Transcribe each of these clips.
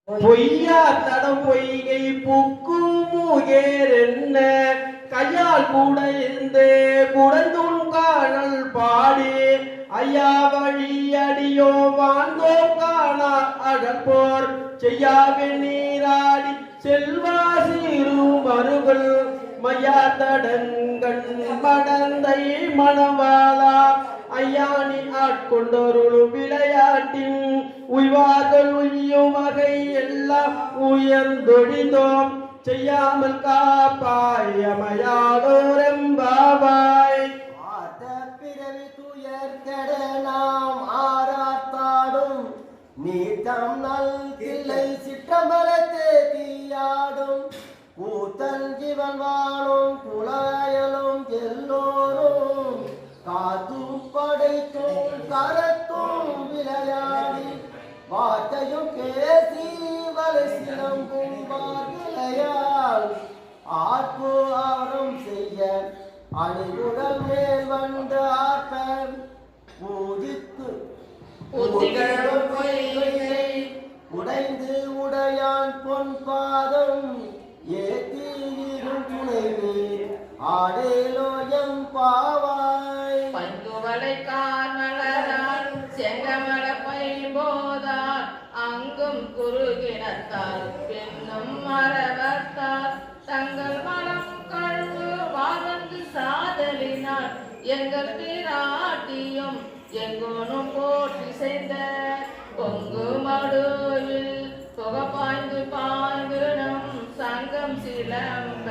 பொய்யா தடம் பொய்கை புக்கு முகேர் என்ன கையால் கூட இருந்து குடந்தும் காணல் பாடி ஐயா வழி அடியோ வாழ்ந்தோ காணா அழப்போர் செய்யாவே நீராடி செல்வா சீரு மருகள் மையா தடங்கண் மடந்தை மணவாளா ஐயானி ஆட்கொண்டொரு விளையாட்டின் உய்வார்கள் உய்யும் வகை எல்லாம் உயர்ந்தொழிந்தோம் செய்யாமல் காப்பாயமையாடோரெம்பாவாய் பிறவி துயர் கெட நாம் ஆராத்தாடும் நீத்தம் நல் தில்லை சிற்றம்பலத்தே தீயாடும் கூத்தன் ஜீவன் வாழும் குலாயலும் எல்லோரும் காத்தும் படைத்தும் கரத்தும் விளையாடி வார்த்தையும் பேசி வலசிலம் கும்பார் ஆர்ப்பு ஆரம் செய்ய அணிகுடல் மேல் வந்து ஆர்ப்ப பூஜித்து உடைந்து உடையான் பொன் பாதம் ஏத்தீரும் துணை நீர் ஆடேலோயம் பாவாய் பந்துவளை கார்மலரால் செங்கமல பைம்போதால் அங்கும் குறுகினத்தால் பின்னும் மரவத்தால் தங்கள் மனம் கழுவு வாழ்ந்து சாதலினால் எங்கள் பிராட்டியும் எங்கோனும் போட்டி செய்த பொங்கு மடுவில் புக பாய்ந்து பாய்ந்து நம் சங்கம் சிலம்ப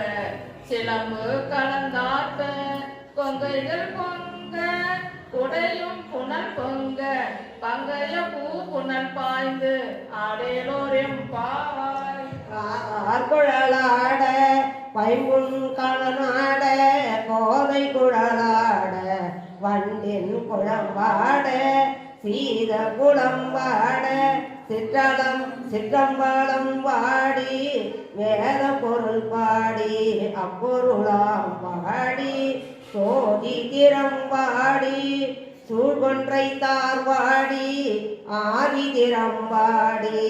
சிலம்பு கலந்தாற்ப கொங்கைகள் பொங்க குடையும் புனல் பொங்க பங்கைய பூ புனல் பாய்ந்து ஆடேலோரெம் பாவாய் குழலாட பைம்புன் கலனாட கோதை குழலாட வண்டின் குழம்பாட சீத குளம்பாட சிற்றம்பலம் பாடி வேத பொருள் பாடி அப்பொருளாம் பாடி சோதி திறம்பாடி சூழ்கொன்றை தார்வாடி ஆதி திறம்பாடி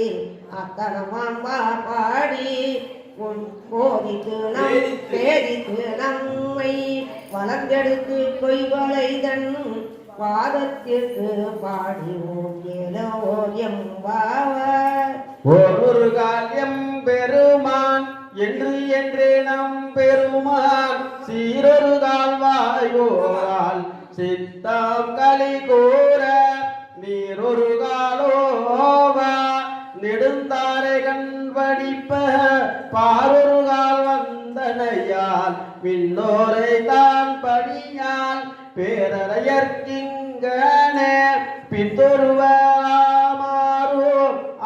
அத்தனமாம்பா பாடி போதித்து நம் பேதித்து நம்மை வளர்ந்தெடுத்து கொய்வளைதன் பாதத்திற்கு பாடிவோம் எம்பாவர் ஒரு காலியம் பெருமான் என்று என்றே நம் பெருமான் சீரொரு கால்வாயோரால் சித்தம் களி கூற நீரொரு காலோவா நெடுந்தாரை கண்படிப்ப பாரொரு கால் வந்தனையால் விண்ணோரை தான் படியால் பேரறையற்கிங்கனே பின்தொருவமாரோ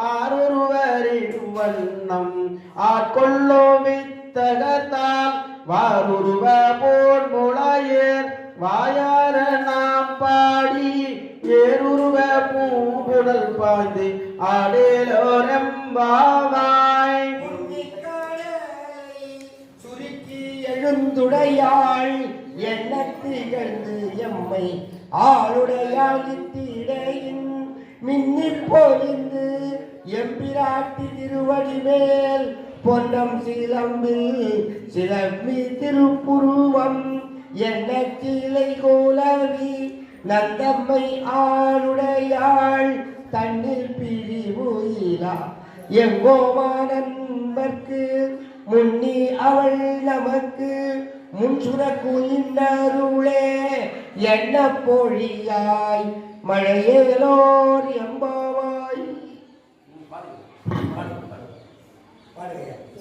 ஆரொருவரின் வண்ணம் ஆட்கொள்ளோ வித்தகத்தால் வாருருவ போர் முளையேர் வாயார நாம் பாடி ஏருருவ பூங்குடல் பாய்ந்து ஆடேலோரெம்பாவாய் சுருக்கி எழுந்துடையாள் எண்ணத்து எழுந்து எம்மை ஆளுடையாள் இத்திடையின் மின்னிற் பொழிந்து எம்பிராட்டி திருவடி மேல் பொன்னம் சிலம்பில் சிலம்பி திருப்புருவம் என்ன சீலை கோலவி நந்தம்மை ஆளுடையாள் தன்னில் பிரிவுயிலா எங்கோமா நண்பர்க்கு முன்னி அவள் நமக்கு முன்சுரக்குயின்னருளே என்ன பொழியாய் மழையேலோர் எம்பாவாய்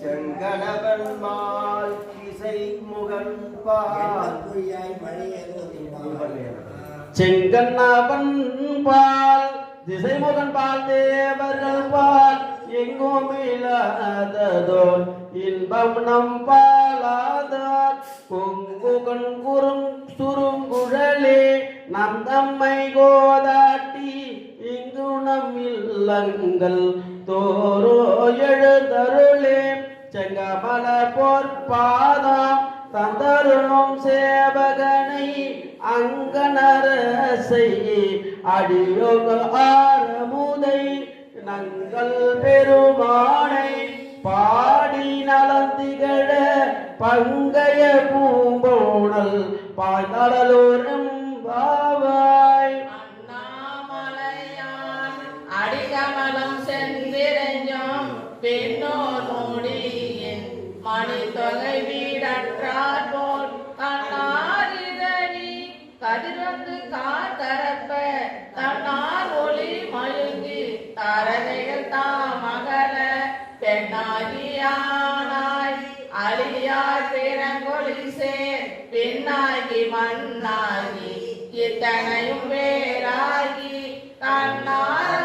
செங்கணவன் மால் இசை முகன் பால் செங்கண்ணவன் பால் திசைமுகன் பால் தேவர்கள் பால் எங்கும் இல்லாததோர் இன்பம் நம் பாலாதார் பொங்குகன் சுருங்குழலே நம் தம்மை கோதாட்டி இங்கு நம் இல்லங்கள் தோரோ எழுதருளே செங்கமல பொற்பாதம் தந்தருளும் சேவகனை அங்கனரசை அடியோக ஆரமுதை நங்கள் பெருமானை பாடி நலந்திகழ பங்கைய பூம்போணல் பாய்நடலோரும் பாவாய் அண்ணாமலையான் அடிகமலம் சென்றிரஞ்சும் பெண்ணோர் நோடியின் மணி தொகை வீடற்றார் போல் கண்ணாரிதழி கதிரந்து காத்தரப்ப தன்னார் ஒளி மயங்கி தரகைகள் தாமகல பெண்ணாகியானாய் அழியார் பிறங்கொழி சேர் பின்னாகி மண்ணாகி இத்தனையும் வேறாகி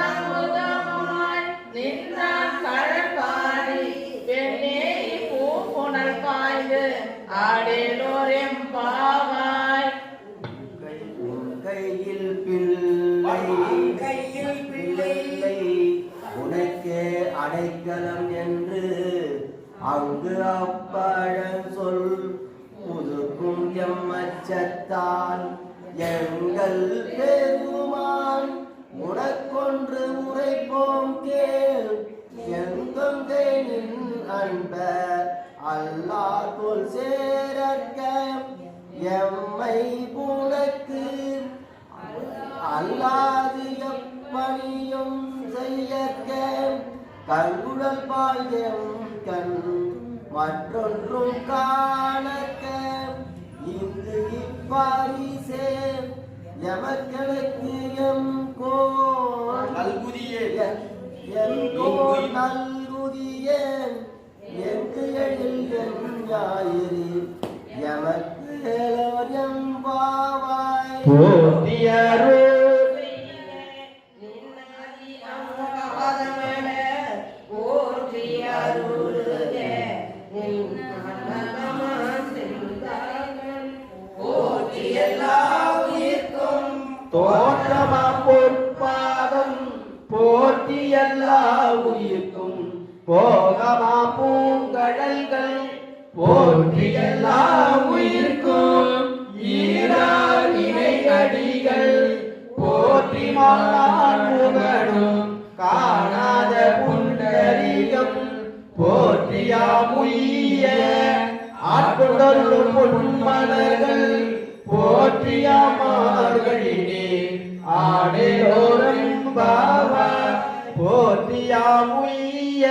கண்ணாரமுதமாய் நின்றான் கழற்பாடி பெண்ணே பூப்புணல் பாய்ந்து ஆடேலோர் எம்பாவாய் கையில் பிள்ளை உனக்கே அடைக்கலம் என்று அங்கு அப்பழம் சொல் முதுக்கும் எம்மச்சத்தால் எங்கள் பெருமான் உனக்கொன்று உரைப்போம் கேள் எங்கொங்கை நின் அன்ப அல்லாஹ் போல் சேரற்க எம்மை புனக்கு அல்லாது எப்பணியும் செய்யற்க கண்குடல் பாயம் கண் மற்றொன்றும் காணக்க இங்கு இப்பாரிசே எமக்களுக்கு எம் நல்குதியேன் எங்கு எழில் ஞாயிறு எமக்கு எம்பாவாய் போதியரோ தோற்றமா பொற்பாதம் போற்றி எல்லா உயிர்க்கும் போகமா பூங்கடல்கள் போற்றி எல்லா உயிர்க்கும் ஈரார் இணை அடிகள் போற்றி மாலான் முகனும் காணாத புண்டரீகம் போற்றியாமுய்ய ஆட்கொண்டருளும் பொன்மலர்கள் போற்றியாமார்களினே ஆடேலோரம் பாவா போற்றியாமுய்ய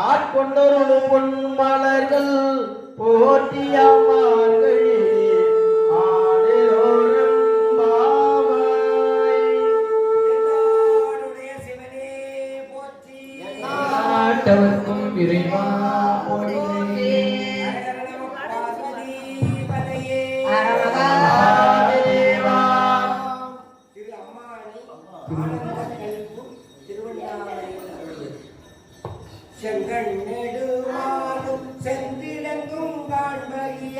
ஆட்கொண்டருளும் பொன்மலர்கள் போற்றியாமார்களினே ஆடேலோரம் பாவாய் நாட்டவர்க்கும் இறைவா செங்கண்ணெடுமாலும் செந்திலங்கும் காண்பறிய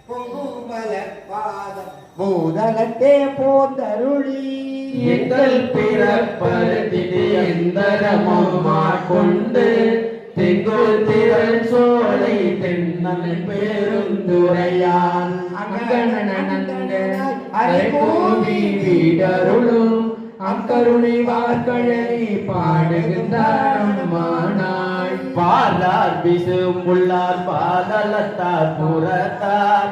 பொங்கும் மலர்பாதம் பூதலத்தே போந்தருளி எங்கள் பிறப்பருத்திடு எந்தரமம்மா கொண்டு தெங்குள் திரள் சோலை தென்னல் பெருந்துரையான் அரைகோவி வீடருளும் அக்கருணை வார்களை பாடுகின்றாய் பாலார் விசும் உள்ளார் பாதலத்தார் புறத்தார்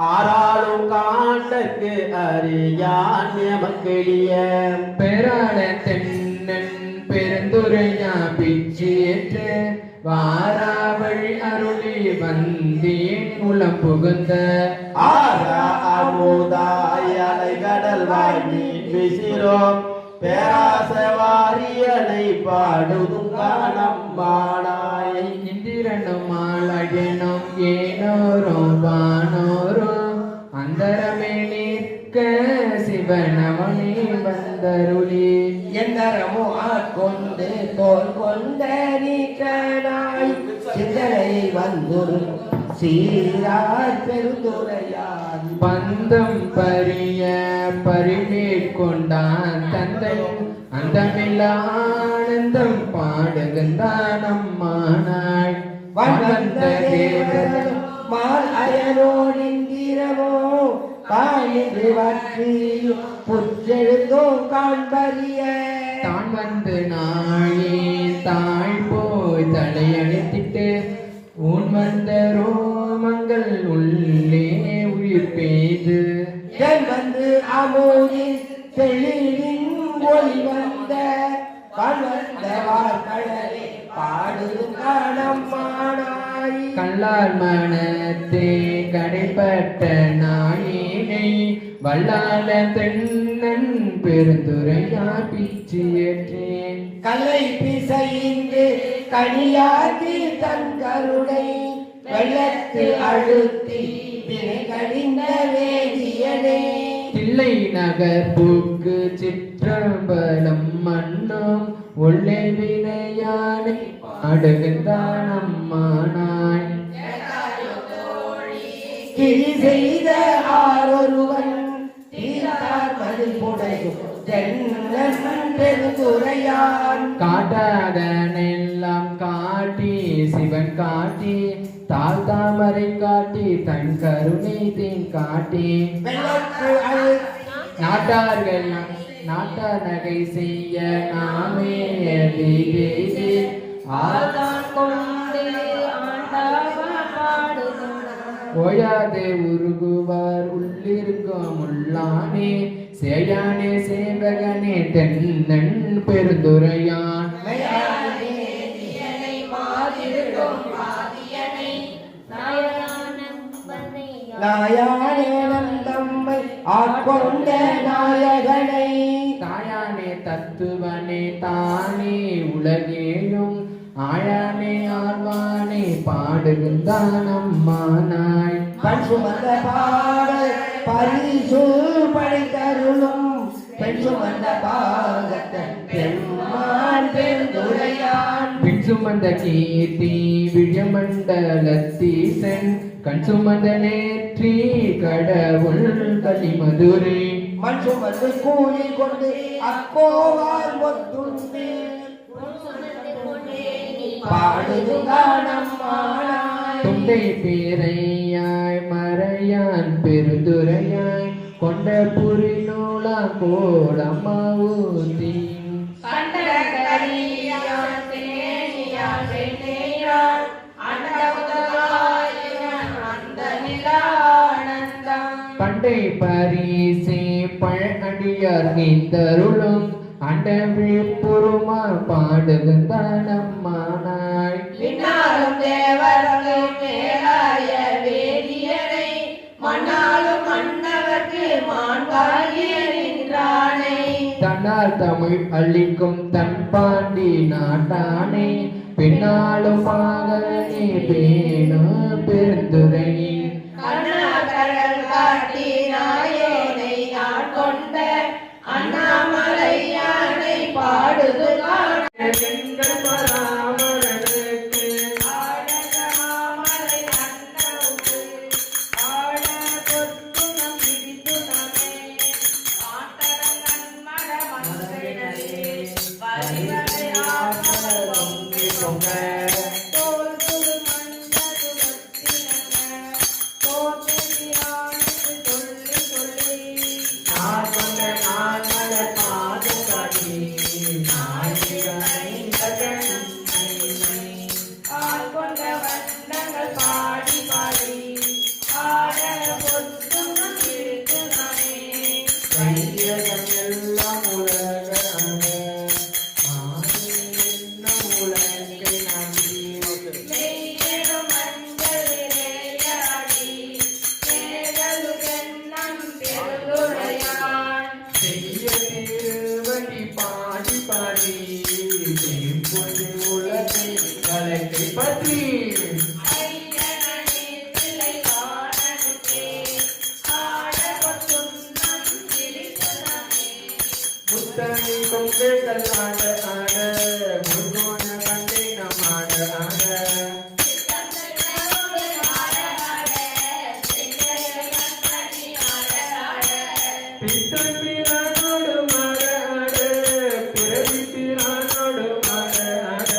ஆறாளும் காண்டற்கு அறியான் எமக்கெளிய பெறாட தென்னன் பெருந்துரையா பிச்சேற்று வாராவழி அருளி வந்தியின் உளம் புகுந்த ஆரா அமுதாய் அலைகடல் வாய் மீன் விசிறோம் பேராசவாரியனை பாடுதும் காணம்பானாய் இந்திரனும் மாலகனும் ஏனோரும் வானோரும் அந்தரமே நிற்க சிவனவனே வந்தருளி எந்தரமோ ஆட்கொண்டு தோல் கொண்ட நீக்கனாய் சிந்தனை வந்துரு சீரார் பெருந்துரையான் பந்தம் பரிய பரிமேற்கொண்டான் தந்தை அந்தமில்ல ஆனந்தம் பாடுகின்றான் அம்மானாய் வந்த தேவன் மால் அயனோடிந்திரமோ பாயின்று வற்றி புற்றெழுந்தோ காண்பறிய தான் வந்து நாயே தாய் போய் தலையணைத்திட்டு உன் வந்த ரோமங்கள் உள்ளே உயிர் பெய்து தென் வந்து அமோதில் தெளிவின் ஒளி வந்த வந்த வார்கடலே பாடும் காணம்மானாய் கல்லார் மனத்தே கடைப்பட்ட நாயினை வல்லால தென்னன் பெருந்துரையார் பிச்சியற்றேன் கலை பிசைந்து கனியாதி தன் கருணை வெள்ளத்து அழுத்தி வினை கடிந்த வேதியனே தில்லை நகர் பூக்கு சிற்றம்பலம் மன்னம் உள்ளே வினையானை பாடுகின்றான் அம்மானாய் கிளி செய்த ஆரொருவன் தீர்த்தார் மதில் புடையும் தென்னன் பெருந்துரையான் காட்டாதனெல்லாம் காட்டி சிவன் காட்டி தாழ் தாமரை காட்டி தன் கருணை தேன் காட்டி வெள்ளத்து அழுத்தி நாட்டார்கள் நாட்டார் நகை செய்ய நாமே தேவி ஆதான் கொண்டு ஆண்டவ பாடுகிறான் ஓயாதே உருகுவார் உள்ளிருக்கும் உள்ளானே சேயானே சேவகனே தென்னன் பெருந்துரையான் வேதியனை மாதிருடும் ஆதியனை நாயானே நந்தம்மை ஆட்கொண்ட நாயகனை தாயானே தத்துவனே தானே உலகேயும் ஆயானே ஆழ்வானே பாடுகின்றான் அம்மானாய் பண் சுமந்த பாடல் பரிசு படைத்தருளும் பெண் சுமந்த பாகத்தன் பெருமான் பெருந்துரையான் பின் சுமந்த கீர்த்தி விழமண்டலத்தீசன் கண் சுமந்த நேற்றி கடவுள் கலிமதுரை மண் சுமந்து கூலி கொண்டு அக்கோவால் ஒத்துண்டு பாடுகானம்மானாய் தொண்டை பேரையாய் மறையான் பெருந்துரையாய் கொண்ட புரி நூலா கோலமாவூதி கண்டகரியான் தேனியான் வெண்ணீரான் அண்டவுதலாயினான் அந்த நிலானந்தம் பண்டை பரிசே பழடியார் நீந்தருளும் அண்டவே புருமா பாடுகின்றான் அம்மானாய் விண்ணாலும் தேவர்க்கு மேலாய வேதியனை மண்ணாலும் மன்னவர்க்கு மாண்பாகிய நின்றானை தன்னால் தமிழ் அளிக்கும் தன் பாண்டி நாட்டானே பின்னாலும் பாகனே பேணு பெருந்துரையின் கண்ணாகடல் காட்டி நாயேனை ஆட்கொண்ட அண்ணாமலையானை பாடுதுகான் எங்கள் பராமரனுக்கு ஆடகமாமலை அண்ணவுக்கு ஆட பொற்குணம் பிடித்துணமே ஆட்டரங்கன் மடமன்றையினரே வரிவரை ஆசல் பொங்கி பொங்க தோல் துரு மண்டது வத்தினங்க தோற்றத்தியானுக்கு சொல்லி சொல்லி நான் கொண்ட நான் மல பாத காட்டி நாயகனை ஆட்கொண்ட வண்ணங்கள் பாடி பாடி ஆட பொத்துணம் பிடித்துணமே கையெல்லாம் உலகான என்ன உலகை நம்பி மெய்யெனும் மஞ்சள் விளையாடி மேகலுகென்னம் பெருந்துரையான் செய்ய திருவடி பாடி பாடி பொது உலகை கலைக்கை பற்றி ஐயனே பிள்ளை காணனுக்கே ஆட பொத்துணம் பிடித்துணமே முத்தனை கொண்டு கல்லாட ஆட முருகோன கண்டை நம் ஆட ஆட சித்தந்தனோடு ஆட ஆட செங்கையன் பணி ஆட ஆட பித்தன் பிரானோடு ஆட ஆட பிறவி பிரானோடு ஆட ஆட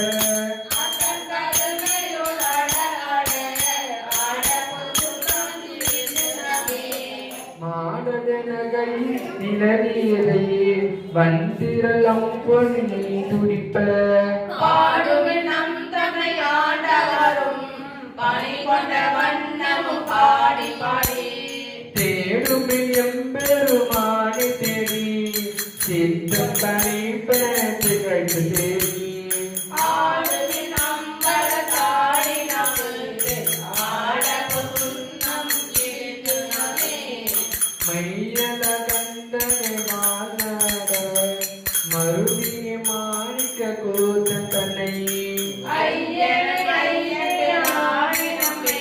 ஆட்டம் கருணையோடு ஆட ஆட ஆட பொத்துணம் பிடித்துணமே மானதனகை நிலநீரையே வந்திரலம் பொன்னி துடிப்ப பாடுமின் நம் தம்மை ஆண்டவரும் பணி கொண்ட வண்ணமும் பாடி பாடி தேடுமே எம்பெருமானை தேடி சித்தம் தனி பேச்சு கழித்து தேடி ஆடுமின் அம்பல தாடி நமக்கு ஆடவும் நம் கேட்டு நமே மையல கந்தனை மாநாட மறுதிய மாணிக்க கூத்தன் தன்னை ஐயனை ஆடி நம்மை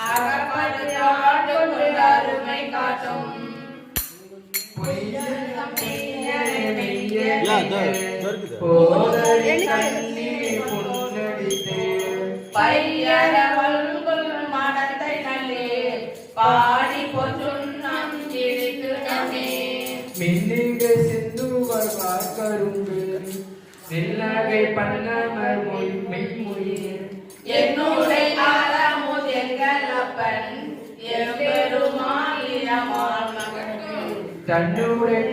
அகப்பட்டு ஆடும் அருமை காட்டும் போதடி கண்ணி புன்னடித்தே பையர வல்குல் மனத்தை நல்லே பாடி பொற்றும் நம் கிழித்து நமே மின்னிக சிந்துவர் வாக்கரும்பு சில்லகை பன்னமர் மொய் மெய்மொழி என்னுடைய ஆரமுது எங்கள் அப்பன் எம்பெருமானிடமான் மகனுக்கு தன்னுடைய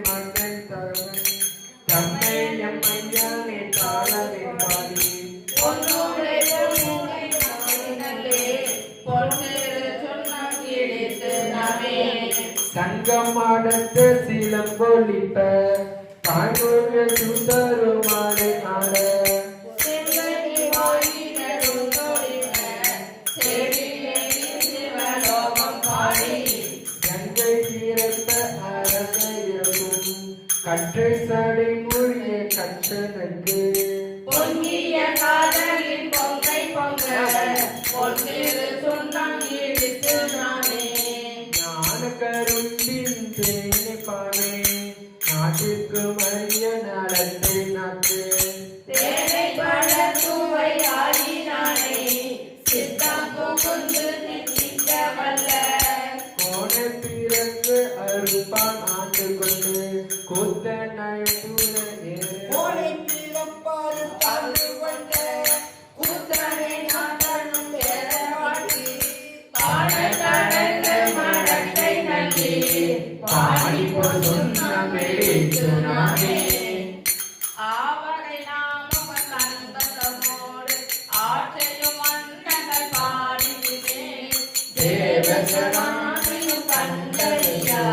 மகன் தருவன் தம்மை எம்மையானே தாளரை பாடி பொன்னுடைய நல்லே பொன்னிரு சொன்னம் கிழித்து நமே சங்கமாடத்த சிலம்பொழிப்ப தாய்மொழி சுந்தருமானை ஆட செங்கனி வாயினரும் தொழில செடியை சிவலோகம் பாடி கங்கை தீரத்த அரசையும் கற்றை சடை மொழிய கற்றனுக்கு பொங்கிய காதலின் பொங்கை பொங்க பொன்னிரு சொன்னம் கிழித்து நாமே ஞான கரும்பின் தேனை பாவே நாட்டுக்கு மரிய நடத்தை நாட்டு தேனை பழத்துவை ஆடினானே சித்தம் புகுந்து நிற்க வல்ல கோண பிறகு அருப்பான் ஆண்டு கொண்டு கூத்தனை ஓடை பிறப்பாறு தாழ்ந்து கொண்ட கூத்தனை நாதனும் பேரவாட்டி பாட கடந்த மடத்தை நல்லி பாடி பொருந்தமே ஆவகை நாமம் கண்பதமோடு ஆற்றையும் மன்னங்கள் பாடினே தேவசனாமியும் கண்டறியா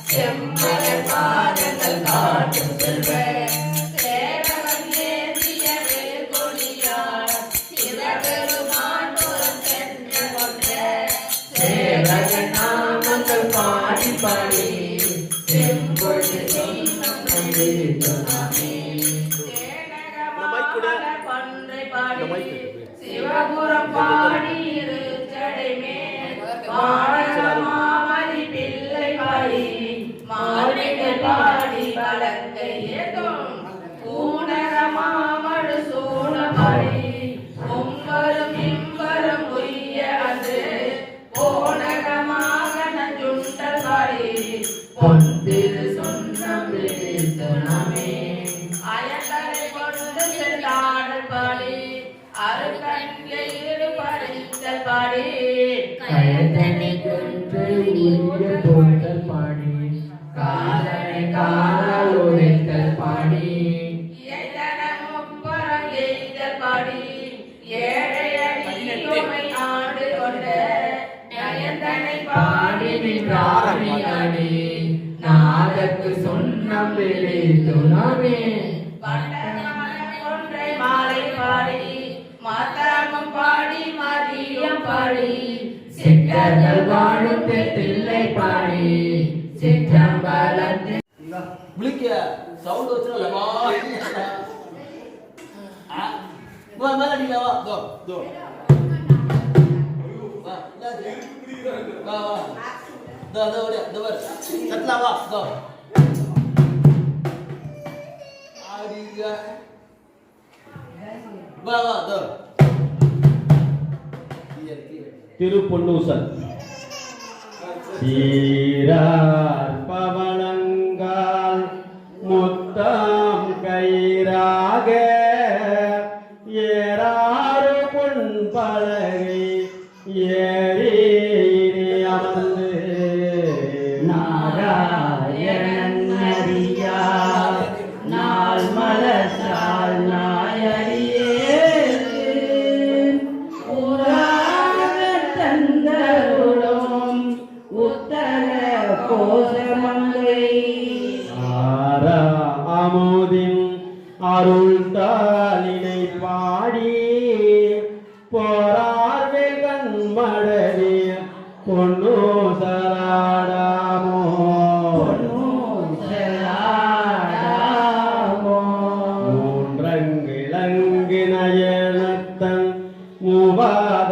செம்மலர் பாதங்கள் காட்டும் செல்வ சேரவன் ஏந்திய வேல்கொடியார் சிவபெருமான் புறம் சென்று கொண்ட சேவகன் நாமங்கள் பாடி பாடி செம்பொழு பன்றை பாடி சிவபுரம் பாடி இரு ஜடைமேல் மாமதி பிள்ளை பாடி மாலைகள் பாடி வழங்கை ஏதும் ஊனக மாமழு சூழ பாடி உம்பரும் இம்பரும் உய்ய அது போனகமாக நஞ்சுண்டல் பாடி பொந்திரு சொன்னம் விழித்தனமே அயல்களை கொண்டு செல்லாடல் பாடி அருகண்கையிடு படித்தல் பாடி கயத்தனை கொன்று உரிய போட்டல் பாடி காதனை காலால் உரைத்தல் பாடி எதன முப்பரம் எய்தல் பாடி ஏழையடிமை ஆண்டு கொண்ட நயந்தனை பாடி பாடி நின்றாடி அடி நாதற்கு சொன்னம் விழித்துணமே பட்டமான கொன்றை மாலை பாடி மாதாமம் பாடி மதியம் பாடி சித்தர்கள் வாழும் தில்லை பாடி சிற்றம்பலத்தில் விழிக்க சவுண்ட் வச்சுனா மேல அடிக்கல வா தோ தோ வா வா வா தோ தோ ஓடியா தோ வர கட்டல வா தோ ஆடியா வா வா தோ திருப்பொன்னூசன் சீரார் பவனங்கால் முத்தாம் கயிறாக ஏறாறு புண்பலகை ஏறி அமர்ந்து நாராயணன் நதி மாளிகை பாடி போரார்வில் கண்மடவி பொன்னு சராடாமோ மூன்றங்கிழங்கு நயனத்தன் மூவாத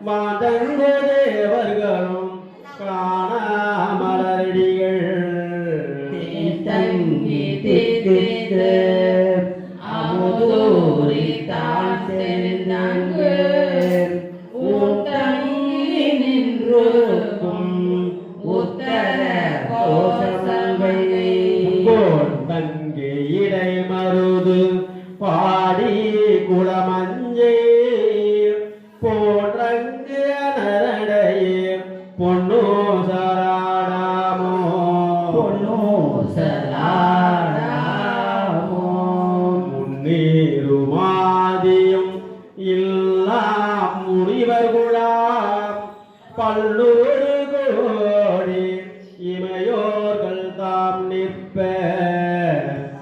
மாதங்கு தேவர்களும் காணாமலரடிகள் தங்கி தித்தித்து அமுதூரி தான் தெரிந்தாங்கு ஊட்டங்கி நின்றுக்கும் உத்தர கோசமங்கை தங்கி இடை மருது பாடி குளமஞ்சை போன்றங்கு அனரடையே பொன்னு சராடாமோ முன்னேறுமாதியும் இல்லா முனிவர்குழாம் பல்லூரு கோடி இமையோர்கள் தாம் நிற்ப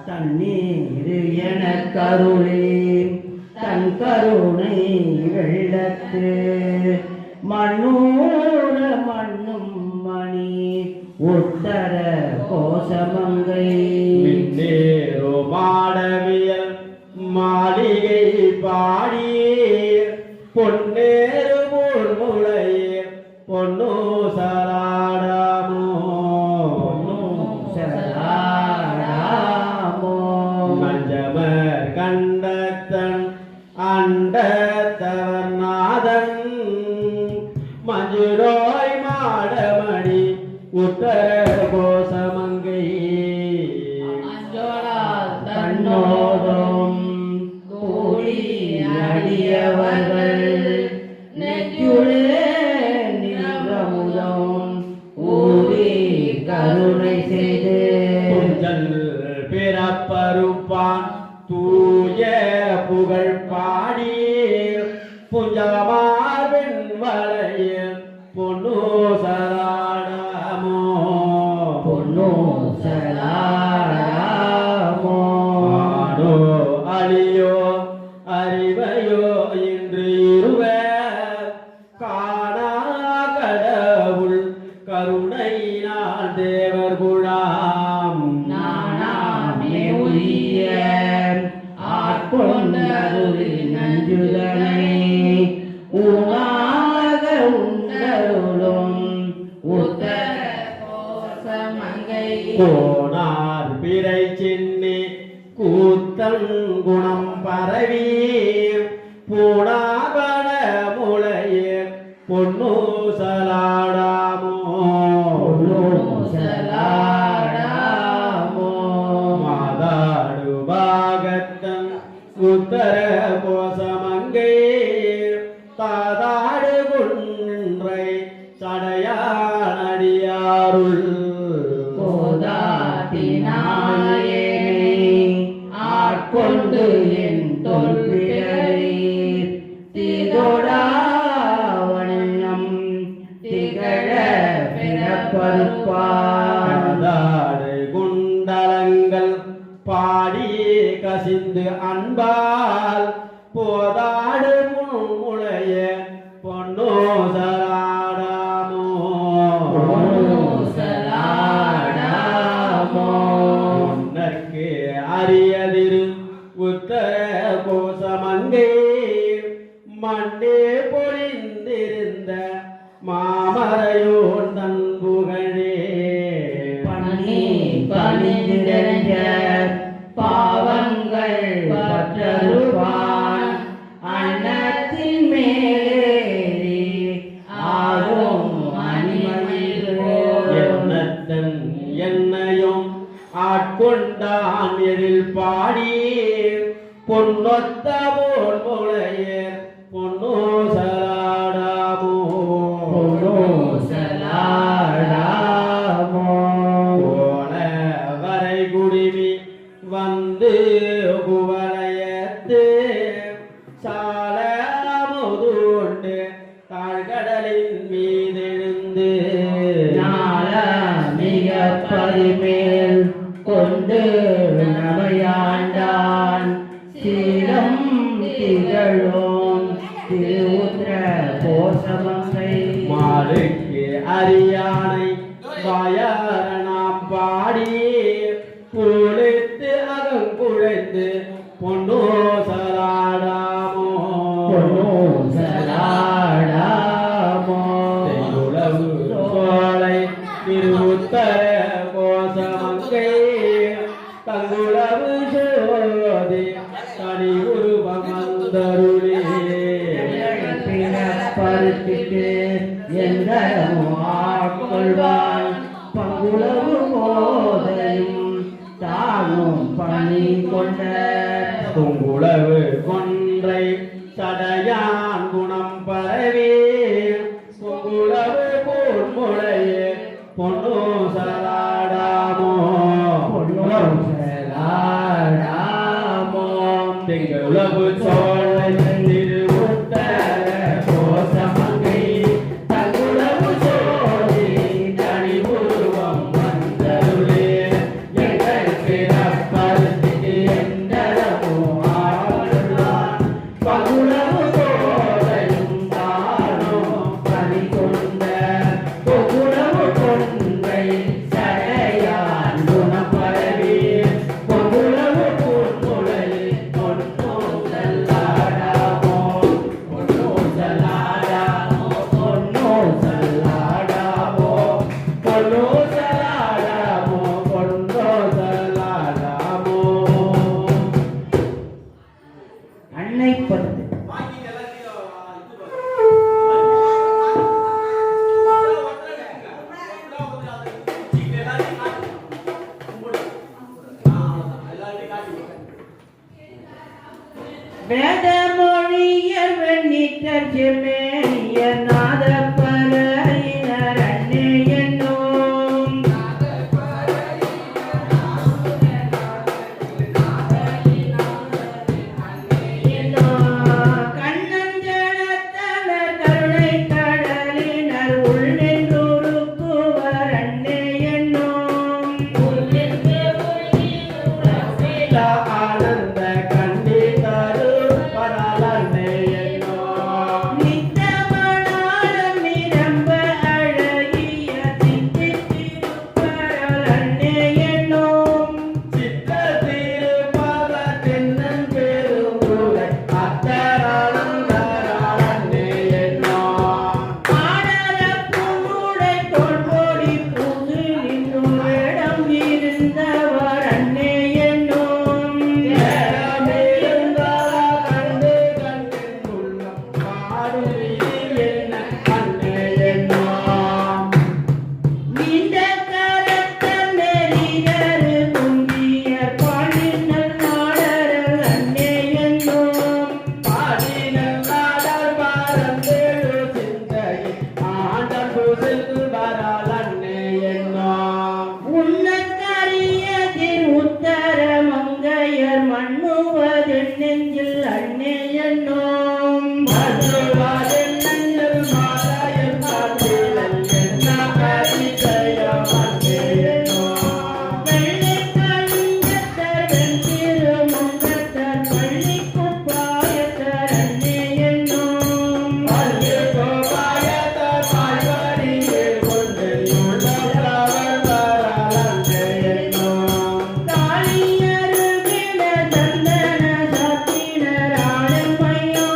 தண்ணீர் என கருளே தன் கருணை வெள்ளத்து மண்ணூர மண்ணும் மணி உத்தர கோசமங்கை மின்னேரோ மாடவியல் மாளிகை பாடி பொன்னேறு முளையே பொன்னு சராடாமோ மஞ்சமர் கண்டத்தன் அண்டத்தவர் நாதன் மஞ்சுரோய் மாடமணி உத்தர கோசமங்கை தன்னோடும் கூடி அடியவர்கள் நெஞ்சுளே நின்றமுதம் ஊதி கருணை செய்து புஞ்சல் பிறப்பருப்பான் தூய புகழ் பாடி புஞ்சமார்பின் வளையில் பொன்னு சராடாமோ ஆனோ அழியோ அறிவையோ இன்று இருவர் காணா கடவுள் கருணையினால் தேவர் குழாம் நானாமே உரிய ஆட்கொண்டருளி நஞ்சுதனை உணாக உண்டருளும் உத்தர கோசமங்கை கோனார் பிறை சின்னி கூத்தன் குணம் பரவி பூணாபட முளையே பொன்னு சலாடாமோ மாதாடு பாகத்தன் உத்தர கோசமங்கை தாதாடு குன்றை சடையானடியாருள் ஆட்கொண்டு என் தொல்பிழை திகழாவண்ணம் திகழ பிறப்பருப்பான் தாடு குண்டலங்கள் பாடி கசிந்து அன்பால் போதாடு முளைய பொன்னோ சராடாமோ முன்னர்க்கு அரியதிரு உத்தர கோசமங்கை மண்ணே பொழிந்திருந்த மாமரையோன் தன் புகழே பண்ணி பணிந்திருந்த பாவங்கள் பற்றருவான் அன்னத்தின் மேலேறி ஆடும் என்னத்தன் என்னையும் ஆட்கொண்டான் எழில் பாடி பொன்னொத்த போல் முளையே பொன்னோ சலாடாமோ போன வரை குடிமி வந்து குவளையத்து சால முதுண்டு தாழ்கடலின் மீதெழுந்து மிக பரிமேல் கொண்டு நமையாண்டான் சீ திகழும் திருவுத்திர கோசமங்கை மாலுக்கு அரியானை வாயாரணம் பாடி புளித்து அகங்குழைந்து பொன்னோ சலாடாமோ சலாடாமோ உளவு சோலை திருவுத்தர கோசமங்கை தங்குளவு சோதி தனி உருவம் வந்தருளே பருத்திட்டு எந்தரமோ ஆட்கொள்வாய் பங்குளவு போதையும் தானும் பணி கொண்ட துங்குளவு கொன்றை சடையான் குணம் பரவி துங்குளவு பூர்முளையே பொன்னு சலாடாமோ பொன்னோசலாடாமோ திங்களுளவு சோலை திருவுத்தர கோசமங்கை தங்குளவு சோதி தனி உருவம் வந்தருளே எங்கள் பிறப்பருத்திக்கு எந்தரமோ ஆளுவான் பகுளவு கோலையும் தானோ பணி கொண்ட பொகுளவு கொன்றை சடையான் குணப்பரவி பொகுளவு பூர்முளை பொன்னோ சல்லாடாமோ பொன்னோ சல்லாடாமோ பொன்னோ சல்லாடாமோ பொன்னோ சல்லாடாமோ பொன்னோ சல்லாடாமோ அன்னை பருத்து வேதமொழிய வெண்ணிட்டர் செம்மேனிய நாத பரையினர் அன்னே என்னும் கண்ணஞ்சனத்தனர் கருணை கடலினர் உள் நின்றுருக்குவர் அன்னே என்னும் ஆனந்த கண்டி தரு பரலன்னே என்னோ நித்தமனாலம் நிரம்ப அழகிய சித்தித்திருப்பரல் அன்னே என்னும் சித்தத்திருப்பவ தென்னன் பெருங்குறை அத்தரானந்தராளன்னே என்னோ ஆடல பூவுடை தோள்பொடி புது நின்னும் வேடம் இருந்தவர் அன்னே என்னும் ஏகமிருந்தவ கண்டு கண்டின் உள்ளம் பாடுவிதி என்ன அன்னே என்னோ நீண்ட கரத்தம் நெறிதரு குங்கியர் பாடினல் நாடரல் அன்னே என்னும் பாடினல் நாடர் பாரந்தேழு சிந்தையில் ஆண்டல் புசில்வராளன்னே என்னோ உன்னக்கரியதில் உத்தர மங்கையர் மண்ணுவது நெஞ்சில் அன்னே என்னும் மதுவாதில் நெஞ்சில் மாலையில் காட்டிலல் என்ன பரிசயம் அன்னே என்னோ வெள்ளை கலிங்கத்தர் வெண்திரு முங்கத்தர் பள்ளி குப்பாயத்தர் அன்னே என்னும் பள்ளி கோபாயத்தர் பாய்வடியில் கொண்டு உள்ளவர் வராளன்னே என்னோ தாளியருகில தந்தன சாத்தினர் ஆடல் மையோ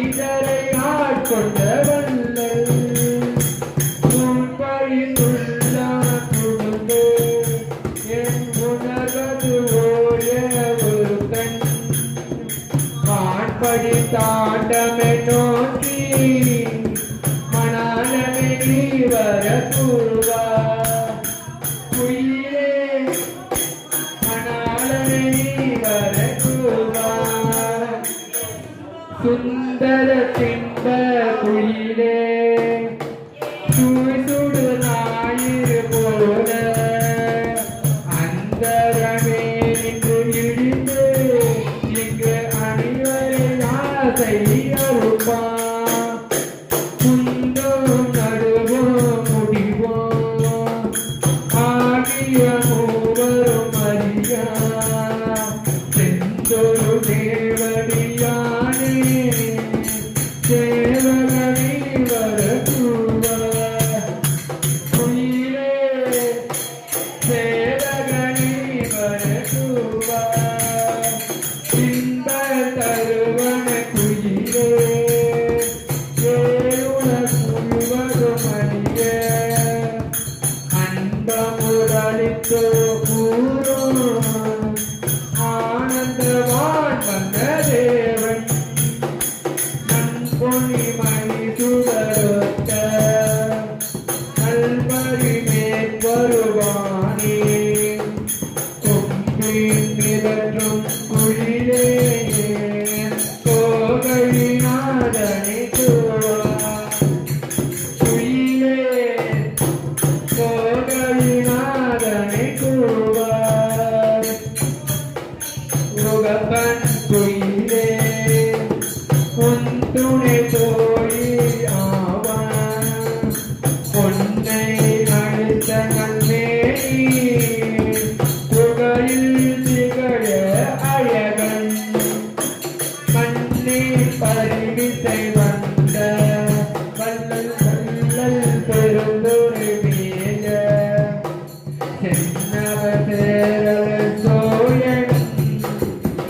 மனிதரை ஆட்கொண்ட வல்லல் பழிந்துள்ள குடும்பு என் உணர்வது ஓய ஒரு கண் காண்படி தாண்டமே நோக்கி மணாலமே நீ வர கூறுவா குயிலே மணாலமே நீ வர கூறுவா சுந்தர திம்ப குயிலே சுடு ஞாயிறு போல அந்தரமே நின்று இடிந்து இங்கு அணிவரை ஆசை அறுப்பா குண்டும் நடுவும் முடிவோம் ஆகிய மூவரும் அறியா செந்தொரு தேவடியானே தேவகனி வரக்கூவா குயிலே தேவகனி வரக்கூவா இன்ப தருவன குயிலே ஏழுல முழுவதும் அறிய அன்பமுதளித்து கூறும் ஆனந்தவான் வந்த தேவன் நன்பொழி மணி சுடரொத்த நல்வழி மேற்வருவானே கொம்பின் மிதற்றும் குயிலே கோகைநாதனை கூவா குயிலே கோகைநாதனை கூவா உகப்பன் குயிலே உன் துணை தோழி ஆவான் பொன்னை அழுத்த நல்வேணி புகழில் திகழ அழகன் மண்ணே பரிவிசை வந்த வல்லல் வல்லல் பெருந்தொரு மேல சென்னவ சேரல் சோழன்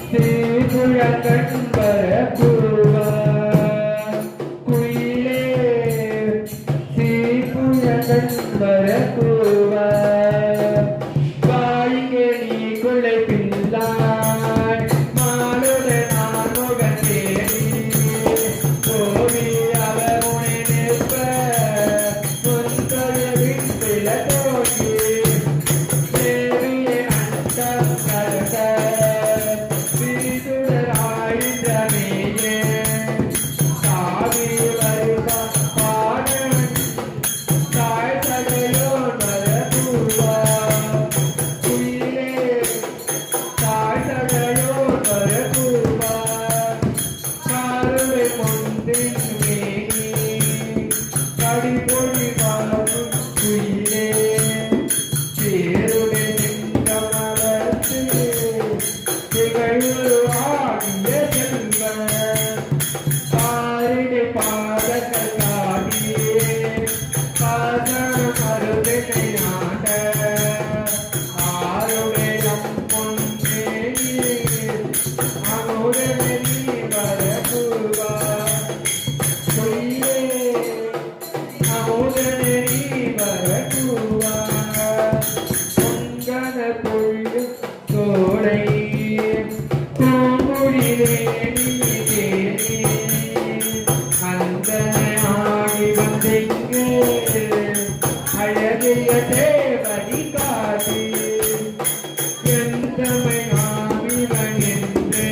ஸ்ரீபுழங்கன் வரக்கூவா குயிலே ஸ்ரீபுழங்கன் வரக்கூவா வாழிங்கே நீ கொள்ளை பிள்ளாய் மாலுட நான்முகன் தேடி கோவி அவர் உனை நிற்ப முன்கொழுவின் பிள தோக்கி தேவியே அண்டம் கரக விரிதுடராயின்றமேயே சாவி வருவா பாடன் தாய் சடையோன் வரக்கூவா குயிலே தாய் சடையோன் வரக்கூவா காருவை முந்தின் மேனி கடிபொழி வாழும் குயிலே சேருடை நின்றமலர்த்து திகழ்வாகிய செல்வன் பாரிடை பாதங்கள் காடியே பாதம் மருதினை ஆண்ட ஆருடையம் பொன்னேனி அமுதனி வரக்கூவா குயிலே அமுதனி வரக்கூவா பொங்கன பொழு தோளை பூங்குழிலே நீ தேனி அந்த ஆடி வந்திங்கு அழகிய தேவடி காட்டி எந்தமை ஆமிவன் என்று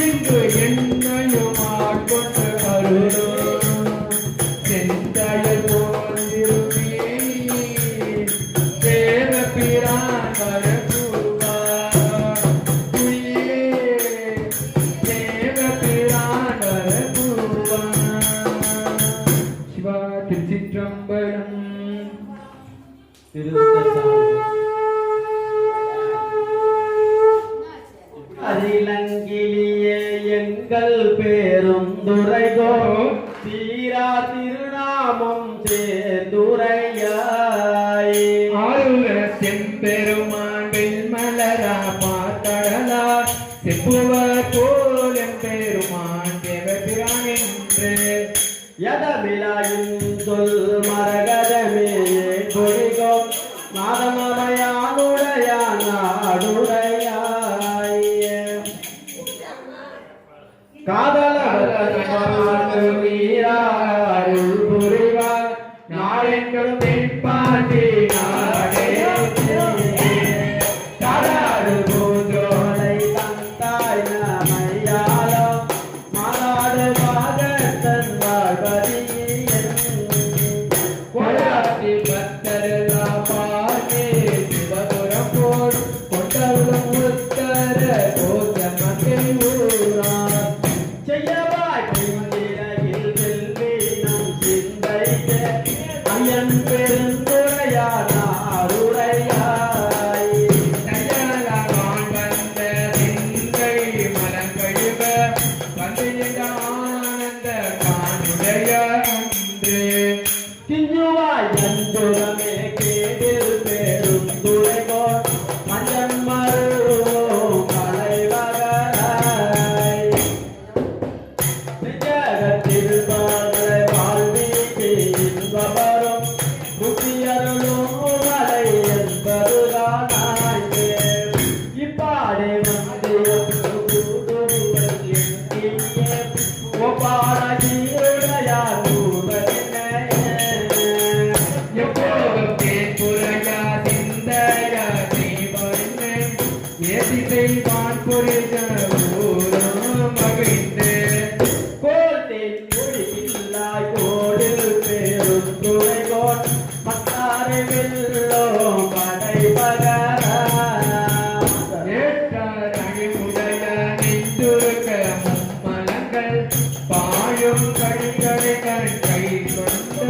இங்கு என்னையும் ஆட்கொண்டு அருளும் செந்தயல் போந்திருமே தேவ பிரான் வரக்கூவா குயிலே தேவ பிரான் வரக்கூவா சிவா திருச்சிற்றம்பலம் அதிலங்கிலியே எங்கள் பேரும் துரைகோ தீரா திருநாமம் சேர்ந்துரையாய் ஆளுல செம்பெருமான் வெண்மலரா பார்த்தடலா செப்புவர் போல் எம்பெருமான் தேவபிரானின் எதமிலாயின் சொல் மரகதமே கொடிகோம் நாதமலையானுடைய நாடுடையாய காதலவர் மீராருள் புரிவார் நாடெங்கும் தென்பாண்டி நாடே காடாடு பூந்தோலை தந்தாய் நமையாளம் மாநாடு பாகத்தன் வாழ்வதியன் கொடாத்தி பத்தருளா பாகே சிவபுரம் போல் கொண்டருளும் உத்தர கோசமங்கை ஊரார் செய்யவாய் பின்னிலையில் வெல்வீனம் சிந்தைக்க ஐயன் பெருந்துரையார் நாடுடையாய் நயனலான் வந்த திங்கள் மலங்கழுவ வந்து ஆனந்த காணுடைய அன்று கிஞ்சுவாய் அன்புடமே கேடில் பெரும் துறைகோர் மஞ்சள் மருவோம் கலைவகராய் நிஜகத்தில் பாடலை வாழ்வீட்டி இன்பவரும் புத்தியருளும் மலை என்பதுதானாய் இப்பாடை வந்தியம் ஒப்பாடகியுடையார் எப்போதும் தேன்புரையா சிந்தையா தீபொருமை ஏதிசை வான் புரித ஊரும் மகிழ்ந்து கோட்டில் ஒளியில்லாய் கோடில் பெரும் துறைகோட் மத்தாரை வெல்லோம் படைபகராய் ஏற்றார் அழிவுடைய நெஞ்சுருக்க மும்மலங்கள் பாழும் கழிகளை கை கொண்டு